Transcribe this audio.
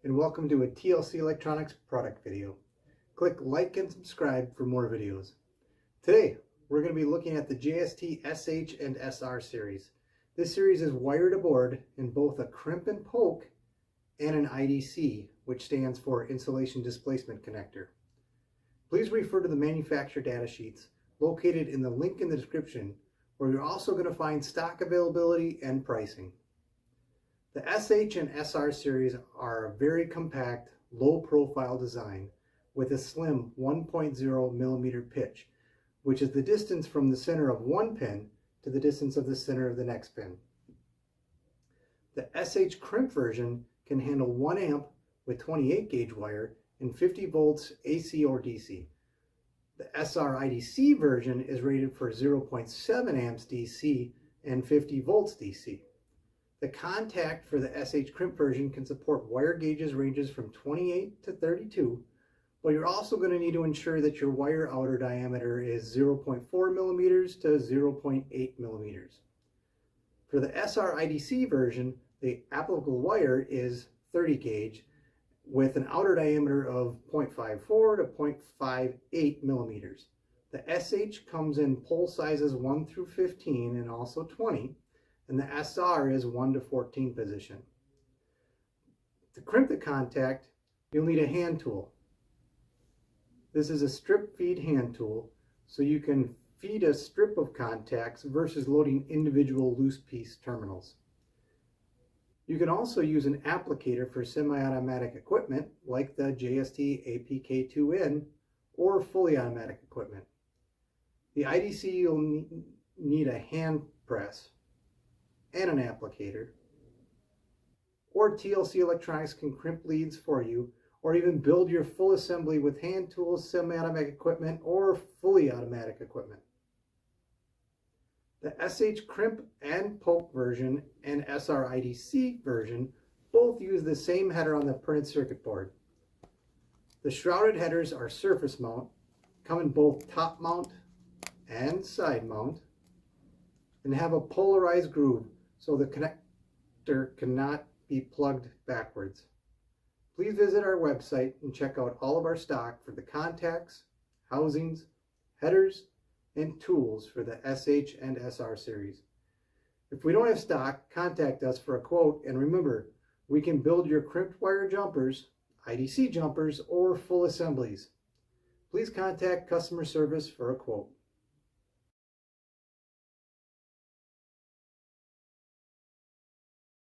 and welcome to a TLC Electronics product video. Click like and subscribe for more videos. Today, we're going to be looking at the JST-SH and SR series. This series is wired aboard in both a crimp and poke and an IDC, which stands for Insulation Displacement Connector. Please refer to the manufacturer data sheets located in the link in the description, where you're also going to find stock availability and pricing. The SH and SR series are a very compact, low-profile design with a slim 1.0 millimeter pitch, which is the distance from the center of one pin to the distance of the center of the next pin. The SH crimp version can handle 1 amp with 28 gauge wire and 50 volts AC or DC. The SR IDC version is rated for 0.7 amps DC and 50 volts DC. The contact for the SH crimp version can support wire gauges ranges from 28 to 32, but you're also going to need to ensure that your wire outer diameter is 0.4 millimeters to 0.8 millimeters. For the SR IDC version, the applicable wire is 30 gauge with an outer diameter of 0.54 to 0.58 millimeters. The SH comes in pole sizes 1 through 15 and also 20. And the SR is 1 to 14 position. To crimp the contact, you'll need a hand tool. This is a strip feed hand tool, so you can feed a strip of contacts versus loading individual loose piece terminals. You can also use an applicator for semi-automatic equipment like the JST APK2N or fully automatic equipment. The IDC you'll need a hand press and an applicator, or TLC Electronics can crimp leads for you, or even build your full assembly with hand tools, semi-automatic equipment, or fully automatic equipment. The SH crimp and poke version and SR IDC version both use the same header on the printed circuit board. The shrouded headers are surface mount, come in both top mount and side mount, and have a polarized groove so the connector cannot be plugged backwards. Please visit our website and check out all of our stock for the contacts, housings, headers, and tools for the SH and SR series. If we don't have stock, contact us for a quote, and remember, we can build your crimped wire jumpers, IDC jumpers, or full assemblies. Please contact customer service for a quote.